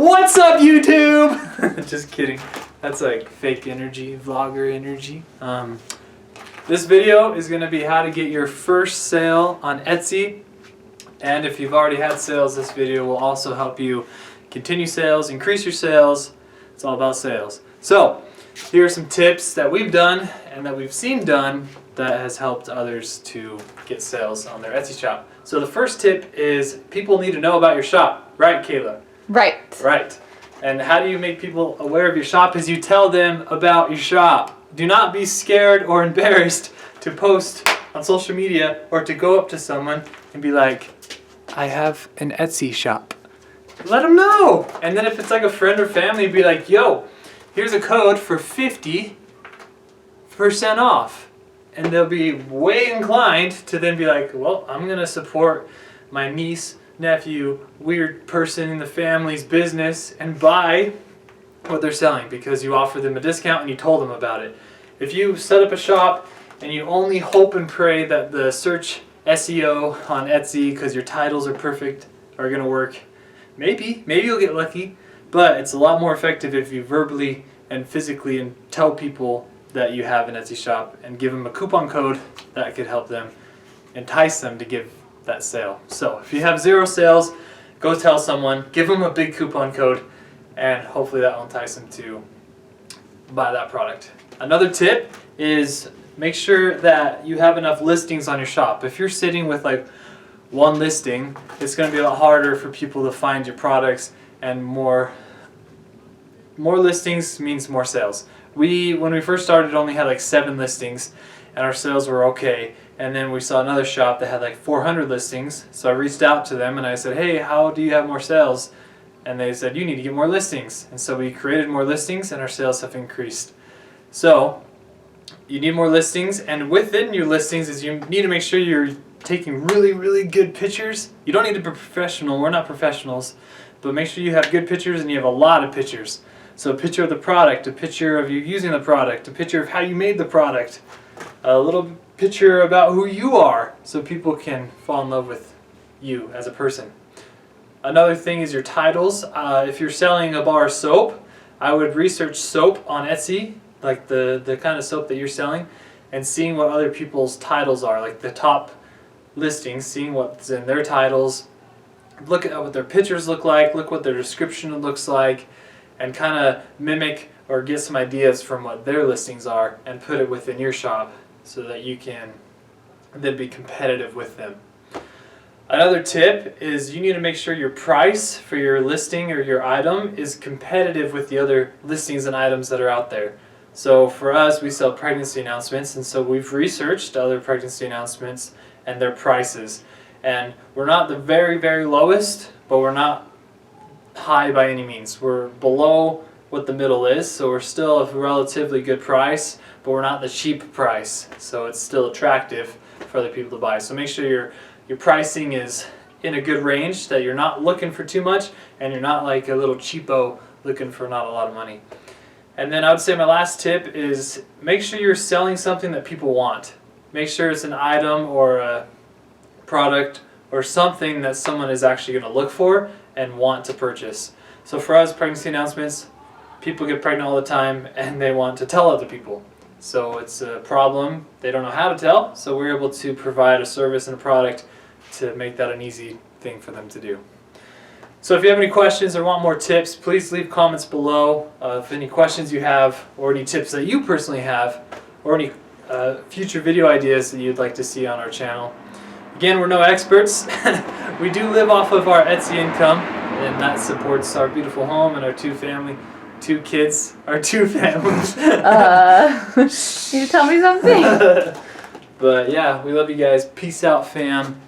What's up, YouTube? Just kidding. That's like fake energy, vlogger energy. This video is going to be how to get your first sale on Etsy. And if you've already had sales, this video will also help you continue sales, increase your sales. It's all about sales. So here are some tips that we've done and that we've seen done that has helped others to get sales on their Etsy shop. So the first tip is people need to know about your shop. Right, Kayla? Right. Right. And how do you make people aware of your shop is you tell them about your shop. Do not be scared or embarrassed to post on social media or to go up to someone and be like, I have an Etsy shop. Let them know. And then if it's like a friend or family, be like, yo, here's a code for 50% off. And they'll be way inclined to then be like, well, I'm going to support my niece, nephew, weird person in the family's business and buy what they're selling because you offer them a discount and you told them about it. If you set up a shop and you only hope and pray that the search SEO on Etsy, because your titles are perfect, are going to work, maybe you'll get lucky, but it's a lot more effective if you verbally and physically and tell people that you have an Etsy shop and give them a coupon code that could help them entice them to give that sale. So if you have 0 sales, go tell someone, give them a big coupon code, and hopefully that will entice them to buy that product. Another tip is make sure that you have enough listings on your shop. If you're sitting with like one listing, it's going to be a lot harder for people to find your products, and more listings means more sales. When we first started, only had like 7 listings and our sales were okay. And then we saw another shop that had like 400 listings. So I reached out to them and I said, hey, how do you have more sales? And they said, you need to get more listings. And so we created more listings and our sales have increased. So you need more listings, and within your listings is you need to make sure you're taking really, really good pictures. You don't need to be professional. We're not professionals. But make sure you have good pictures and you have a lot of pictures. So a picture of the product, a picture of you using the product, a picture of how you made the product, a little picture about who you are so people can fall in love with you as a person. Another thing is your titles. If you're selling a bar of soap, I would research soap on Etsy, like the kind of soap that you're selling, and seeing what other people's titles are, like the top listings, seeing what's in their titles. Look at what their pictures look like, look what their description looks like, and kind of mimic or get some ideas from what their listings are and put it within your shop so that you can then be competitive with them. Another tip is you need to make sure your price for your listing or your item is competitive with the other listings and items that are out there. So for us, we sell pregnancy announcements, and so we've researched other pregnancy announcements and their prices. And we're not the very, very lowest, but we're not high by any means. We're below what the middle is, so we're still a relatively good price, but we're not the cheap price, so it's still attractive for other people to buy. So make sure your pricing is in a good range, that you're not looking for too much and you're not like a little cheapo looking for not a lot of money. And then I would say my last tip is make sure you're selling something that people want. Make sure it's an item or a product or something that someone is actually going to look for and want to purchase. So for us, pregnancy announcements, people get pregnant all the time and they want to tell other people. So it's a problem. They don't know how to tell, so we're able to provide a service and a product to make that an easy thing for them to do. So if you have any questions or want more tips, please leave comments below of any questions you have or any tips that you personally have or any future video ideas that you'd like to see on our channel. Again, we're no experts. We do live off of our Etsy income, and that supports our beautiful home and our 2 kids, our 2 families. Need to tell me something? But yeah, we love you guys. Peace out, fam.